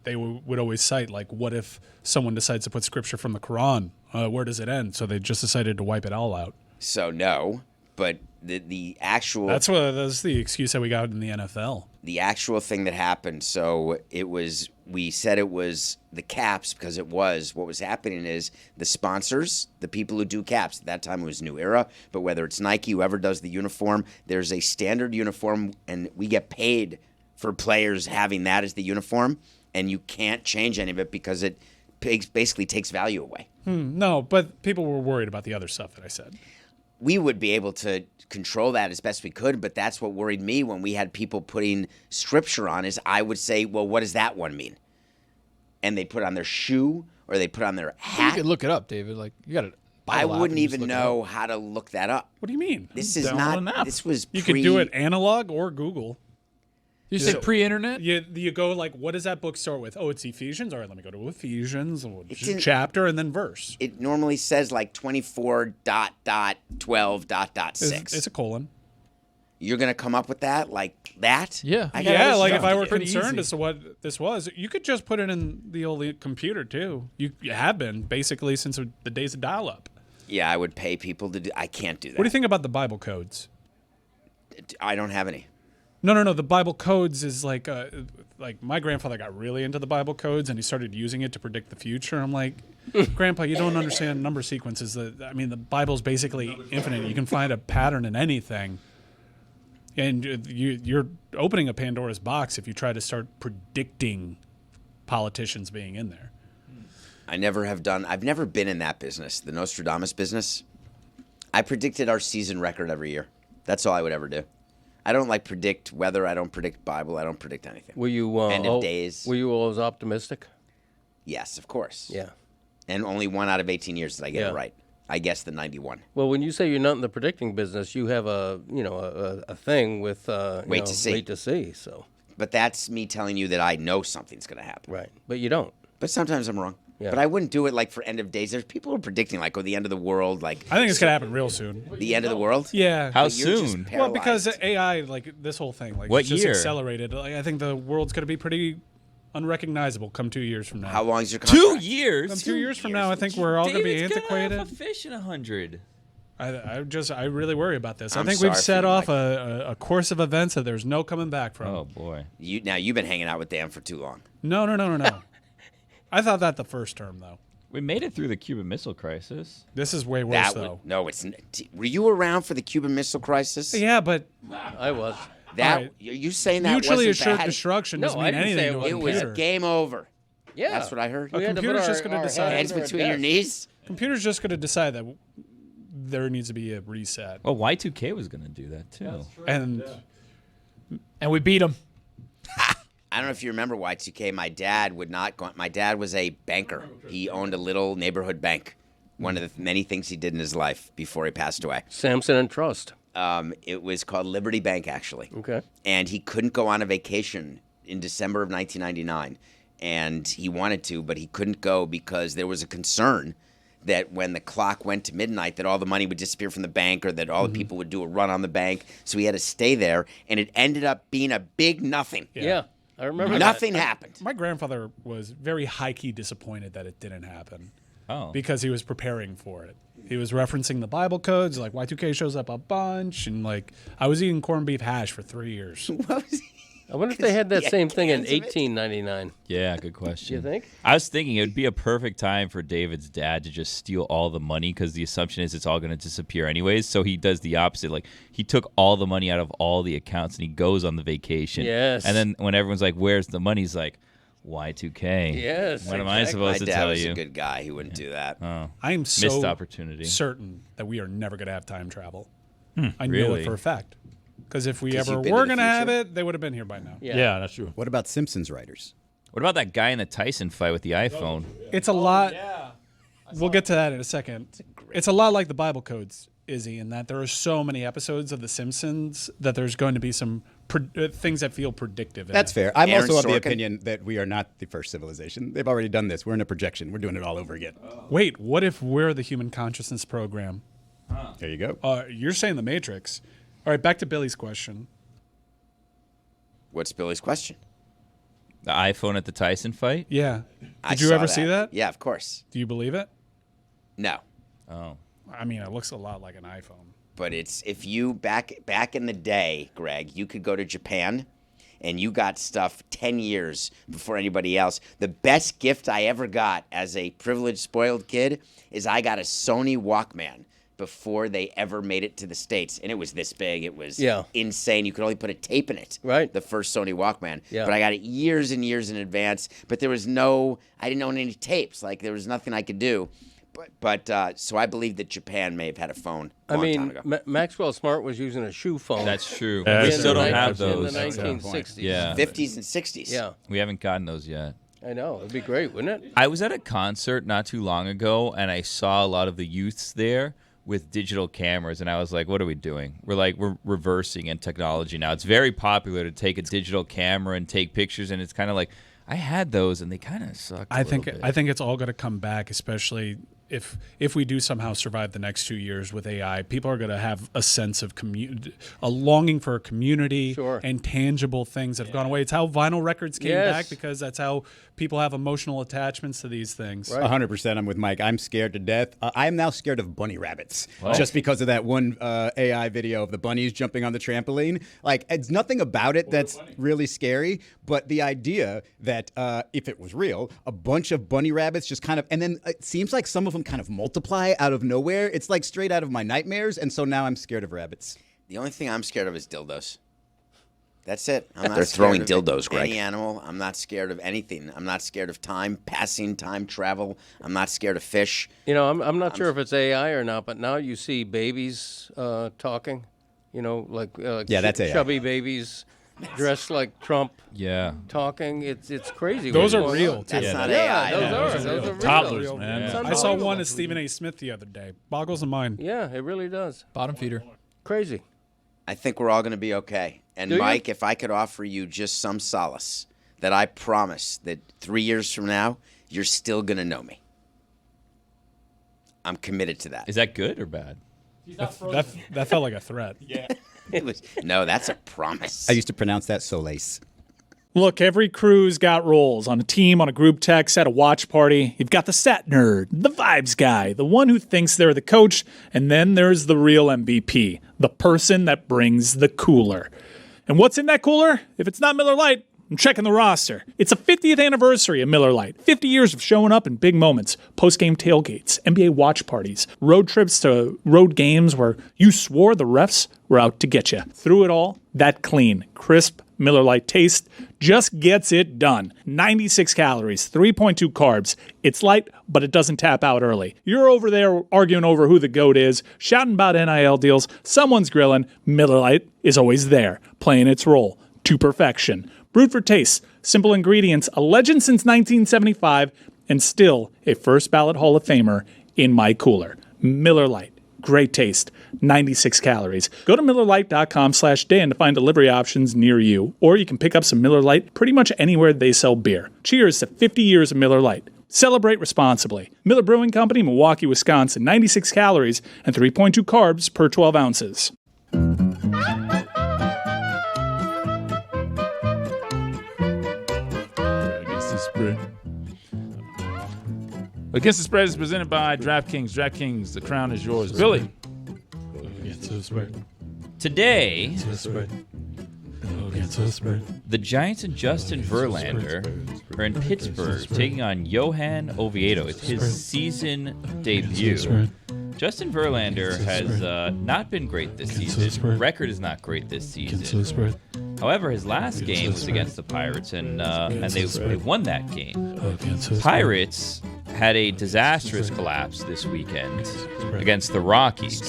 they would always cite like, what if someone decides to put scripture from the Quran? Where does it end? So they just decided to wipe it all out. so no, but the actual That's the excuse that we got in the NFL. the actual thing that happened. So we said it was the caps because it was. What was happening is the sponsors, the people who do caps, at that time it was New Era, but whether it's Nike, whoever does the uniform, there's a standard uniform, and we get paid for players having that as the uniform, and you can't change any of it because it basically takes value away. No, but people were worried about the other stuff that I said. We would be able to control that as best we could, but that's what worried me when we had people putting scripture on is I would say, well, what does that one mean? And they put it on their shoe or they put it on their You hat. could look it up, David. Like you got to. I wouldn't even know how to look that up. What do you mean? This is Download an not, app. this was You could do it analog or Google. You said pre-internet. You go like, what does that book start with? Oh, it's Ephesians. All right, let me go to Ephesians, in- chapter, and then verse. It normally says like 24.12.6. It's a colon. You're going to come up with that like that? Yeah. I got Yeah, other like stuff if I to were do. Pretty concerned easy. as to what this was, you could just put it in the old computer too. You have been basically since the days of dial-up. Yeah, I would pay people to do. I can't do that. What do you think about the Bible codes? I don't have any. No. The Bible codes is like my grandfather got really into the Bible codes and he started using it to predict the future. I'm like, Grandpa, you don't understand number sequences. I mean, the Bible's basically infinite. You can find a pattern in anything, and you're opening a Pandora's box if you try to start predicting politicians being in there. I've never been in that business, the Nostradamus business. I predicted our season record every year. That's all I would ever do. I don't predict weather. I don't predict Bible. I don't predict anything. Were you End of days. Were you always optimistic? Yes, of course. Yeah. And only 1 out of 18 years did I get Yeah. it right. I guessed the 91. Well, when you say you're not in the predicting business, you have a thing with Wait to see. Wait to see. So But that's me telling you that I know something's going to happen. right, but you don't. But sometimes I'm wrong. Yeah. But I wouldn't do it for end of days. There's people who are predicting the end of the world, I think it's gonna happen real soon. the end of the world. Yeah. How But you're just soon? Well, because paralyzed. AI, this whole thing, What it's just year? accelerated. I think the world's going to be pretty unrecognizable come 2 years from now. How long is your 2 contract? years. Come 2 years from now, I think we're all going to be David's gonna have antiquated. a fish in 100. I really worry about this. I I'm think sorry we've for set you, off Mike. a course of events that there's no coming back from. Oh boy. Now you've been hanging out with Dan for too long. No. I thought that the first term, though. We made it through the Cuban Missile Crisis. This is way worse, though. Were you around for the Cuban Missile Crisis? Yeah, but I was. That All right. you saying that mutually wasn't assured bad? destruction No, doesn't I mean didn't say anything it to a wasn't It was computer. game over. Yeah, That's what I heard. We had to put computer's our- just gonna our decide. Heads under a between your desk. knees. Computer's just going to decide that there needs to be a reset. Well, Y2K was going to do that too. And And we beat him. I don't know if you remember Y2K. My dad would not go. My dad was a banker. He owned a little neighborhood bank. One of the many things he did in his life before he passed away. Samson and Trust. It was called Liberty Bank, actually. Okay. And he couldn't go on a vacation in December of 1999. And he wanted to, but he couldn't go because there was a concern that when the clock went to midnight that all the money would disappear from the bank or that all the people would do a run on the bank. So he had to stay there. And it ended up being a big nothing. Yeah, I remember. Nothing happened. my grandfather was very high-key disappointed that it didn't happen. Oh. Because he was preparing for it. He was referencing the Bible codes, like Y2K shows up a bunch, and I was eating corned beef hash for 3 years. What was he? I wonder if they had that Yeah, same thing in cans of it. 1899. Yeah, good question. You think? I was thinking it would be a perfect time for David's dad to just steal all the money because the assumption is it's all going to disappear anyways. So he does the opposite. He took all the money out of all the accounts and he goes on the vacation. Yes. And then when everyone's like, "Where's the money?" He's like, "Y2K." Yes, What am I exactly. supposed My to dad tell was you? a good guy. He wouldn't do that. I am Missed so opportunity. certain that we are never going to have time travel. I know Really? it for a fact. Because if we 'Cause ever you've been were to the going to have future? it, they would have been here by now. Yeah, that's true. What about Simpsons writers? What about that guy in the Tyson fight with the iPhone? It's a lot. We'll get to that in a second. It's a lot like the Bible codes, Izzy, in that there are so many episodes of The Simpsons that there's going to be some things that feel predictive. in That's it. fair. I'm Aaron also of the Sorkin? opinion that we are not the first civilization. They've already done this. We're in a projection. We're doing it all over again. Wait, what if we're the human consciousness program? There you go. You're saying the Matrix. All right, back to Billy's question. What's Billy's question? The iPhone at the Tyson fight? Yeah. I Did you saw ever see that? Yeah, of course. Do you believe it? No. Oh. I mean, it looks a lot like an iPhone. But it's if you back in the day, Greg, you could go to Japan and you got stuff 10 years before anybody else. The best gift I ever got as a privileged, spoiled kid is I got a Sony Walkman before they ever made it to the States. And it was this big. It was insane. You could only put a tape in it. Right. The first Sony Walkman. Yeah. But I got it years and years in advance. But there was I didn't own any tapes. Like, there was nothing I could do. But so I believe that Japan may have had a phone a long time ago. Maxwell Smart was using a shoe phone. That's true. Yeah, We that's still true. don't have In those. the 1960s. Yeah. 50s and 60s. Yeah, We haven't gotten those yet. I know. It'd be great, wouldn't it? I was at a concert not too long ago, and I saw a lot of the youths there with digital cameras, and I was like, what are we doing? We're reversing in technology now. It's very popular to take a digital camera and take pictures, and it's kind of like, I had those, and they kind of suck. I think it's all going to come back, especially if we do somehow survive the next 2 years with AI. People are going to have a sense of a longing for a community and tangible things that have gone away. It's how vinyl records came back, because that's how people have emotional attachments to these things. 100%. I'm with Mike. I'm scared to death. I'm now scared of bunny rabbits just because of that one AI video of the bunnies jumping on the trampoline. Like, it's nothing about it that's really scary, but the idea that if it was real, a bunch of bunny rabbits just kind of, and then it seems like some of them kind of multiply out of nowhere. It's like straight out of my nightmares, and so now I'm scared of rabbits. The only thing I'm scared of is dildos. That's it. I'm not They're scared throwing of dildos, Greg. Any animal. I'm not scared of anything. I'm not scared of time travel. I'm not scared of fish. You know, I'm not sure if it's AI or not, but now you see babies talking. You know, like that's AI. chubby babies dressed like Trump Yeah. talking. It's crazy. Those what's are going real, on. too. That's not Yeah, AI. those are real. Toddlers, man. It's I saw unbelievable. one of Stephen A. Smith the other day. Boggles the mind. Yeah, it really does. Bottom feeder. Crazy. I think we're all going to be okay. And Do you? Mike, if I could offer you just some solace, that I promise that 3 years from now, you're still going to know me. I'm committed to that. Is that good or bad? That felt like a threat. No, that's a promise. I used to pronounce that solace. Look, every crew's got roles. On a team, on a group text, at a watch party. You've got the stat nerd, the vibes guy, the one who thinks they're the coach, and then there's the real MVP, the person that brings the cooler. And what's in that cooler? If it's not Miller Lite, I'm checking the roster. It's the 50th anniversary of Miller Lite. 50 years of showing up in big moments, post-game tailgates, NBA watch parties, road trips to road games where you swore the refs were out to get you. Through it all, that clean, crisp Miller Lite taste just gets it done. 96 calories, 3.2 carbs. It's light, but it doesn't tap out early. You're over there arguing over who the GOAT is, shouting about NIL deals, someone's grilling. Miller Lite is always there, playing its role to perfection. Brewed for taste, simple ingredients, a legend since 1975, and still a first ballot Hall of Famer in my cooler. Miller Lite. Great taste. 96 calories. Go to MillerLite.com/Dan to find delivery options near you, or you can pick up some Miller Lite pretty much anywhere they sell beer. Cheers to 50 years of Miller Lite. Celebrate responsibly. Miller Brewing Company, Milwaukee, Wisconsin. 96 calories and 3.2 carbs per 12 ounces. Against the spread. Against the spread is presented by DraftKings. DraftKings, the crown is yours. Billy. Against the spread. Today, The spread. Against the spread. the Giants and Justin Verlander are in Pittsburgh taking on Johan Oviedo. It's his season debut. Justin Verlander has not been great this season. Record is not great this season. However, his last game was against the Pirates, and they won that game. Pirates had a disastrous collapse this weekend against the Rockies.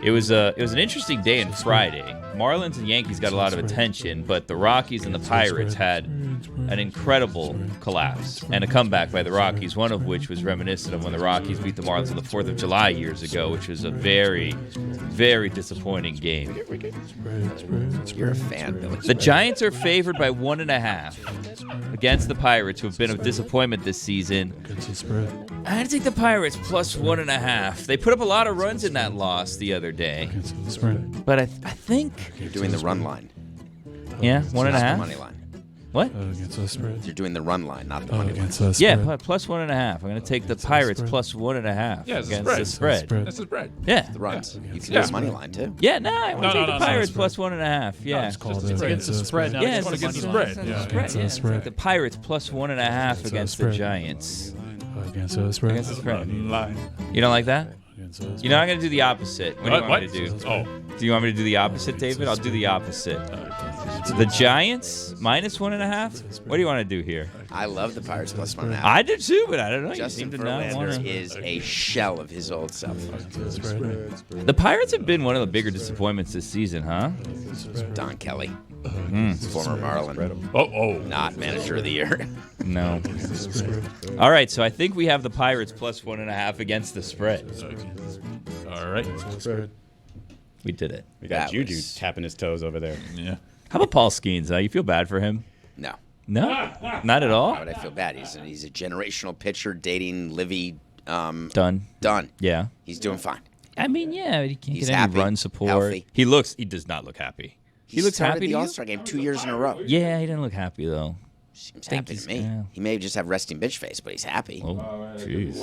It was an interesting day on Friday. Marlins and Yankees got a lot of attention, but the Rockies and the Pirates had an incredible collapse and a comeback by the Rockies, one of which was reminiscent of when the Rockies beat the Marlins on the 4th of July years ago, which was a very, very disappointing game. You're a fan, Billy. The Giants are favored by 1.5 against the Pirates, who have been a disappointment this season. I take the Pirates plus 1.5. They put up a lot of runs in that loss the other day. But I think... You're doing the run line. Yeah, Not the 1.5? money line. What? You're doing the run line, not the money line. Yeah, plus 1.5. I'm going to take the Pirates plus 1.5 Yeah, it's against spread. the spread. That's the spread. Yeah. The runs. You can do the money line, too. Yeah, no, I want to take the Pirates plus 1.5. Yeah. It's against the spread. Now Yeah, it's it's against the money line. spread. It's against the spread. The Pirates plus 1.5 against the Giants. Against the spread. Against the spread. You don't like that? You know, I'm going to do the opposite. What do you want me to do? Oh. Do you want me to do the opposite, David? I'll do the opposite. The Giants minus 1.5? What do you want to do here? I love the Pirates plus 1.5. I do too, but I don't know. Justin you seem to not want Verlander to. is a shell of his old self. The Pirates have been one of the bigger disappointments this season, huh? Don Kelly, former Marlin, Oh. not manager of the year. No. All right, so I think we have the Pirates plus 1.5 against the spread. All right. We did it. We That got Juju was- tapping his toes over there. Yeah. How about Paul Skeens? You feel bad for him? No. No? Not at all? Why would I feel bad? He's a generational pitcher dating Livy Done. Dunn. Yeah. He's doing fine. I mean, yeah, he can't He's get any happy, run support. healthy. He does not look happy. He looks started happy the to you? All-Star game 2 years in a row. Yeah, he didn't look happy, though. Seems think happy to he's- me. yeah. He may just have resting bitch face, but he's happy. Oh, jeez.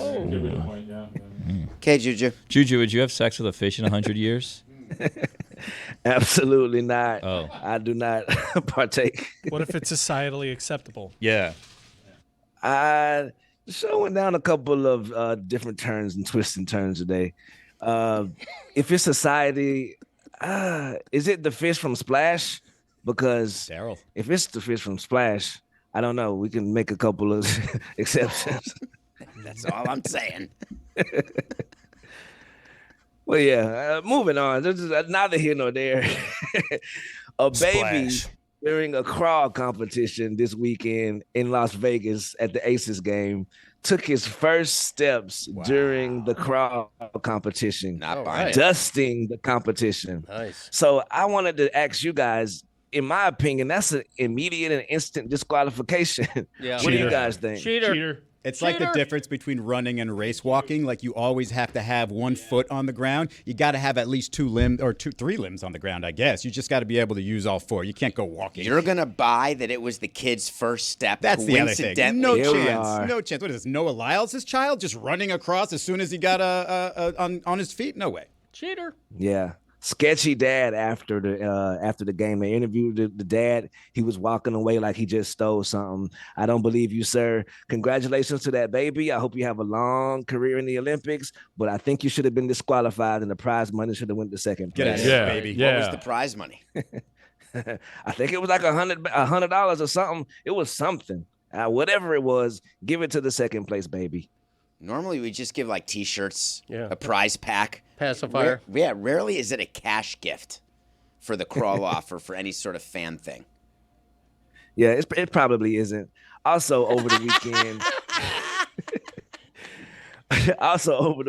Okay, Juju. Juju, would you have sex with a fish in 100 years? Absolutely not. Oh. I do not partake. What if it's societally acceptable? Yeah. The show went down a couple of different turns and twists and turns today. If it's society, is it the fish from Splash? Because Daryl. if it's the fish from Splash, I don't know. We can make a couple of exceptions. That's all I'm saying. Well, yeah. Moving on. This is neither here nor there. A baby Splash. during a crawl competition this weekend in Las Vegas at the Aces game took his first steps during the crawl competition, Not buying it. dusting the competition. Nice. So I wanted to ask you guys, in my opinion, that's an immediate and instant disqualification. Yeah. What do you guys think? Cheater. It's like the difference between running and race walking. Like you always have to have 1 foot on the ground. You got to have at least 2 limbs or 3 limbs on the ground, I guess. You just got to be able to use all 4. You can't go walking. You're going to buy that it was the kid's first step. That's the other thing. No Here we chance. are. No chance. What is this? Noah Lyles' child just running across as soon as he got on his feet? No way. Cheater. Yeah. Sketchy dad after the game. They interviewed the dad. He was walking away like he just stole something. I don't believe you, sir. Congratulations to that baby. I hope you have a long career in the Olympics, but I think you should have been disqualified and the prize money should have went to second Get out place. of here, Yeah. baby. Yeah. What was the prize money? I think it was like $100 or something. It was something. Whatever it was, give it to the second place baby. Normally, we just give like T-shirts, Yeah. a prize pack. Pacifier. Rarely is it a cash gift for the crawl off or for any sort of fan thing. Yeah, it probably isn't. Also over the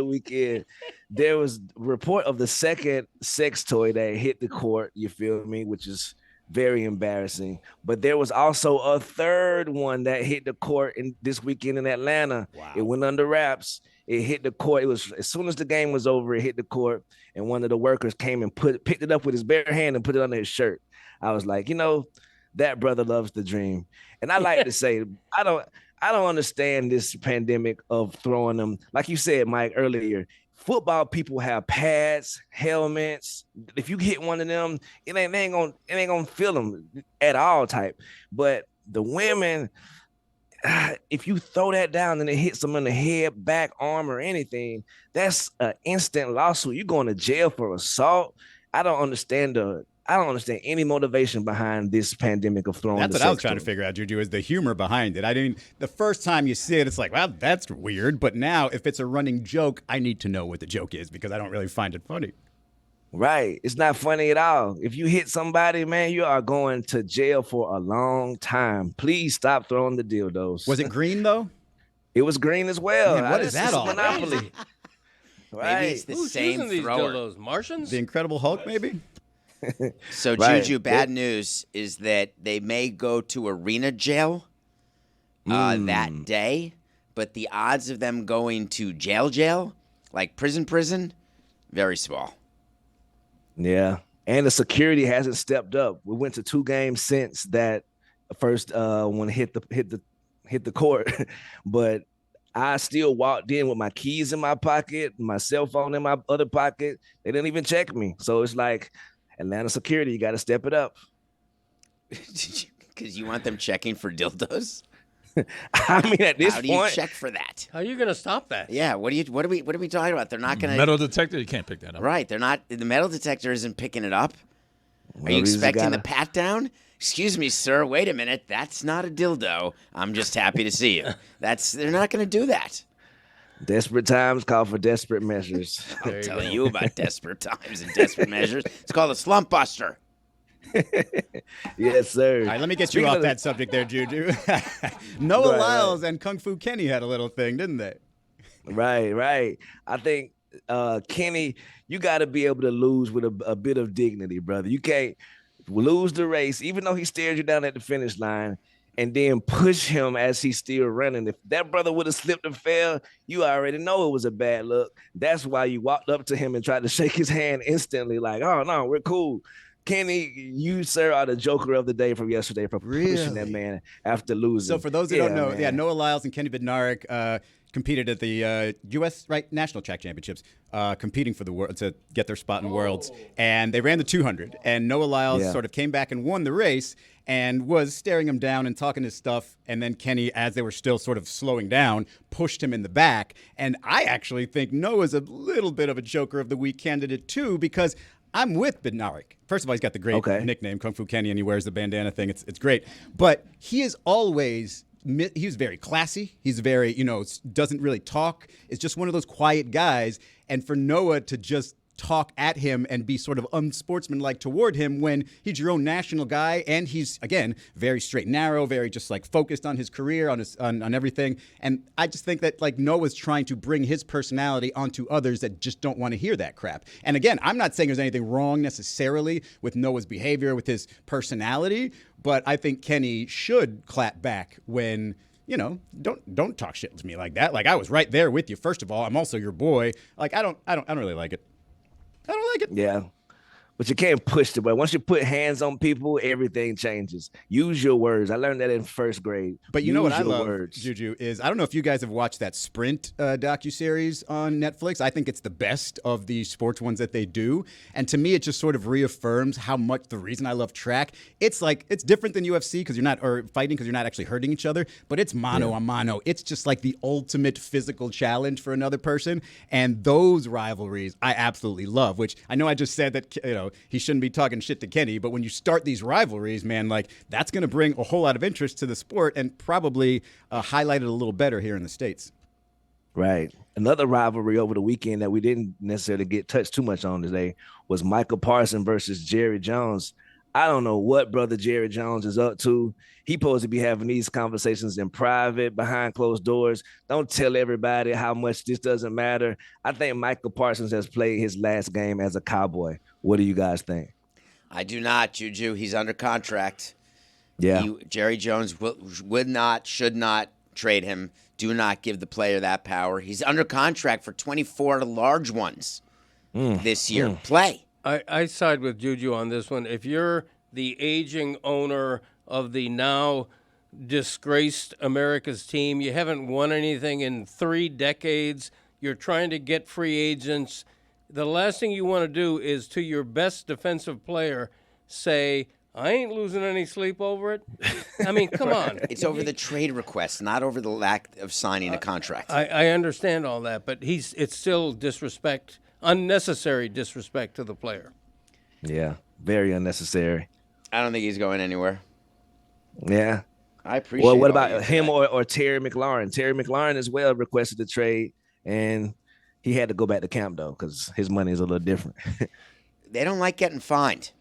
weekend, there was a report of the second sex toy that hit the court, you feel me, which is very embarrassing. But there was also a third one that hit the court this weekend in Atlanta. Wow. It went under wraps. It hit the court. It was as soon as the game was over, it hit the court, and one of the workers came and picked it up with his bare hand and put it under his shirt. I was like, that brother loves the dream. And I like to say, I don't understand this pandemic of throwing them. Like you said, Mike, earlier, football people have pads, helmets. If you hit one of them, it ain't gonna feel them at all type. But the women, if you throw that down and it hits them in the head, back, arm, or anything, that's an instant lawsuit. You're going to jail for assault. I don't understand I don't understand any motivation behind this pandemic of throwing. That's the what I was sex trying to toy. figure out, Juju, is the humor behind it. I mean, the first time you see it, it's like, well, that's weird. But now, if it's a running joke, I need to know what the joke is because I don't really find it funny. Right. It's not funny at all. If you hit somebody, man, you are going to jail for a long time. Please stop throwing the dildos. Was it green, though? It was green as well. Man, what is that It's a all about? Monopoly. Maybe it's the Who's same using these thrower. dildos? Martians? The Incredible Hulk, maybe? So, Right. Juju, bad news is that they may go to arena jail that day, but the odds of them going to jail, like prison, very small. Yeah. And the security hasn't stepped up. We went to 2 games since that first one hit the court. But I still walked in with my keys in my pocket, my cell phone in my other pocket. They didn't even check me. So it's like Atlanta security, you got to step it up. Because you want them checking for dildos? I mean, at this How do you point, check for that? How are you going to stop that? Yeah, what are we talking about? They're not going to. Metal detector, you can't pick that up. Right, they're not. The metal detector isn't picking it up. Are you reason expecting the gotta- pat down? Excuse me, sir. Wait a minute. That's not a dildo. I'm just happy to see you. They're not going to do that. desperate times call for desperate measures. I'll tell you about desperate times and desperate measures. It's called a slump buster. Yes, sir. All right, let me get Speaking you off of that subject there, Juju. Noah Right, Lyles and Kung Fu Kenny had a little thing, didn't they? Right. I think Kenny, you got to be able to lose with a bit of dignity, brother. You can't lose the race, even though he stared you down at the finish line, and then push him as he's still running. If that brother would have slipped and fell, you already know it was a bad look. That's why you walked up to him and tried to shake his hand instantly, like, "Oh no, we're cool." Kenny, you, sir, are the joker of the day from yesterday for pushing that man after losing. So for those who don't know, man. Noah Lyles and Kenny Bednarik competed at the U.S. National Track Championships, competing for the world to get their spot in Worlds, and they ran the 200. And Noah Lyles sort of came back and won the race, and was staring him down and talking his stuff. And then Kenny, as they were still sort of slowing down, pushed him in the back. And I actually think Noah's a little bit of a Joker of the Week candidate too, because I'm with Bednarik. First of all, he's got the great nickname, Kung Fu Kenny, and he wears the bandana thing. It's great. But he is always, he's very classy. He's very, doesn't really talk. It's just one of those quiet guys. And for Noah to just talk at him and be sort of unsportsmanlike toward him when he's your own national guy, and he's, again, very straight and narrow, very just like focused on his career, on everything. And I just think that like Noah's trying to bring his personality onto others that just don't want to hear that crap. And again, I'm not saying there's anything wrong necessarily with Noah's behavior, with his personality, but I think Kenny should clap back when, don't talk shit to me like that. Like, I was right there with you. First of all, I'm also your boy. Like, I don't really like it. I don't like it. Yeah. But you can't push the button. Once you put hands on people, everything changes. Use your words. I learned that in first grade. But you know what I Use your love, words. Juju, is I don't know if you guys have watched that Sprint docuseries on Netflix. I think it's the best of the sports ones that they do. And to me, it just sort of reaffirms how much the reason I love track. It's like, it's different than UFC because you're not, or fighting because you're not actually hurting each other, but it's mano a mano. It's just like the ultimate physical challenge for another person. And those rivalries I absolutely love, which I know I just said that, he shouldn't be talking shit to Kenny, but when you start these rivalries, man, like that's going to bring a whole lot of interest to the sport and probably highlight it a little better here in the States. Right. Another rivalry over the weekend that we didn't necessarily get touched too much on today was Michael Parsons versus Jerry Jones. I don't know what brother Jerry Jones is up to. He supposed to be having these conversations in private, behind closed doors. Don't tell everybody how much this doesn't matter. I think Michael Parsons has played his last game as a Cowboy. What do you guys think? I do not, Juju. He's under contract. Yeah. Jerry Jones would not, should not trade him. Do not give the player that power. He's under contract for 24 large ones this year. Play. I side with Juju on this one. If you're the aging owner of the now disgraced America's team, you haven't won anything in 3 decades, you're trying to get free agents, the last thing you want to do is to your best defensive player say, I ain't losing any sleep over it. I mean, come on. It's over the trade request, not over the lack of signing a contract. I understand all that, but it's still disrespect, unnecessary disrespect to the player. Yeah. Very unnecessary. I don't think he's going anywhere. Yeah. I appreciate. Well, what all you about him today. or Terry McLaurin? Terry McLaurin as well requested the trade, and he had to go back to camp though because his money is a little different. They don't like getting fined.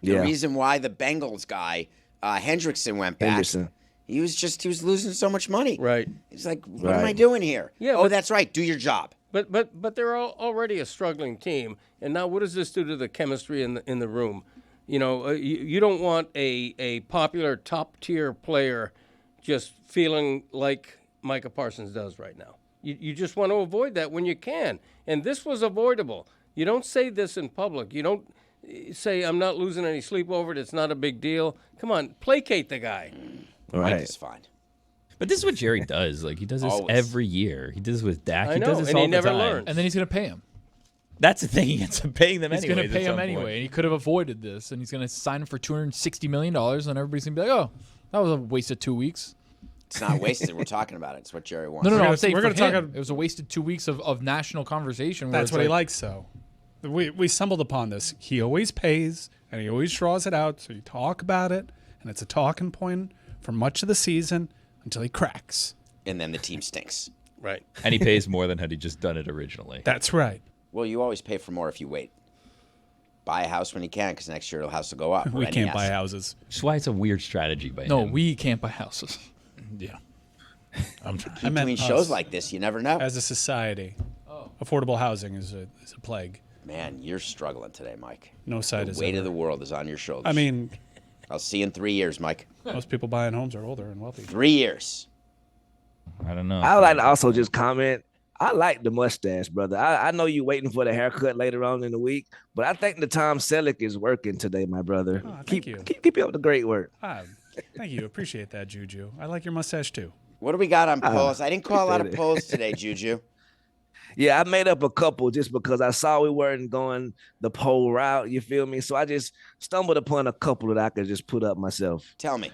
The Yeah. reason why the Bengals guy Hendrickson went back. Henderson. He was losing so much money. Right. He's like, what am I Right. doing here? Yeah, Oh, but- that's right. Do your job. But they're already a struggling team, and now what does this do to the chemistry in the room? You know, you don't want a popular top tier player just feeling like Micah Parsons does right now. You just want to avoid that when you can, and this was avoidable. You don't say this in public. You don't say I'm not losing any sleep over it. It's not a big deal. Come on, placate the guy. Mike Right. is fine. But this is what Jerry does. Like he does this Always. every year. He does this with Dak. I He know, does this and all he the never time. learns. And then he's going to pay him. That's the thing. He ends up paying them He's anyway. going to pay him anyway. And he could have avoided this. And he's going to sign him for $260 million. And everybody's going to be like, oh, that was a waste of 2 weeks. It's not wasted. We're talking about it. It's what Jerry wants. No, gonna- I'm saying we're for gonna him, talk it was a wasted 2 weeks of national conversation. Where That's it's what he like, likes, though. We stumbled upon this. He always pays, and he always draws it out. So you talk about it, and it's a talking point for much of the season until he cracks. And then the team stinks. Right. And he pays more than had he just done it originally. That's right. Well, you always pay for more if you wait. Buy a house when you can, because next year the house will go up. We Or can't NES. buy houses. Which is why it's a weird strategy by No, him. we can't buy houses. Yeah. I'm trying. Keep doing shows like this. You never know. As a society, affordable housing is a plague. Man, you're struggling today, Mike. No side The is weight ever. of the world is on your shoulders. I mean, I'll see you in 3 years, Mike. most people buying homes are older and wealthy. 3 years. I don't know. I would like to also just comment. I like the mustache, brother. I know you waiting for the haircut later on in the week, but I think the Tom Selleck is working today, my brother. Oh, thank you. Keep up the great work. Ah, thank you. Appreciate that, Juju. I like your mustache too. What do we got on polls? I didn't call a lot of appreciate it. polls today, Juju. Yeah, I made up a couple just because I saw we weren't going the poll route. You feel me? So I just stumbled upon a couple that I could just put up myself. Tell me.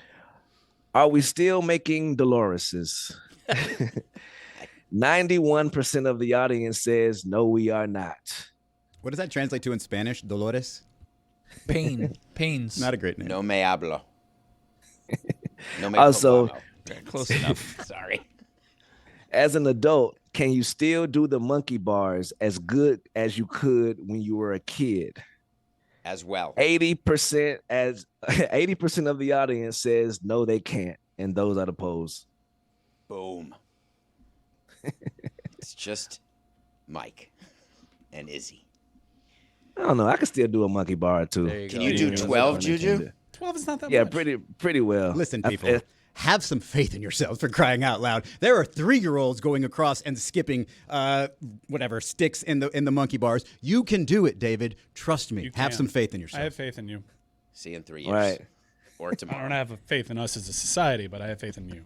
Are we still making Doloreses? 91% of the audience says no, we are not. What does that translate to in Spanish? Dolores? Pains. Not a great name. No me hablo. No me Also- poblano. Close enough. Sorry. As an adult, can you still do the monkey bars as good as you could when you were a kid? As well. 80% of the audience says no, they can't, and those are the polls. Boom. It's just Mike and Izzy. I don't know. I can still do a monkey bar or two. There you Can go. you do 12, Juju? 12 is not that Yeah, much. pretty well. Listen, I- people, have some faith in yourselves, for crying out loud. There are 3-year-olds going across and skipping sticks in the monkey bars. You can do it, David. Trust me. You Have can. some faith in I yourself. have faith in you. See you in 3 years. Right. Or I tomorrow. don't have faith in us as a society, but I have faith in you.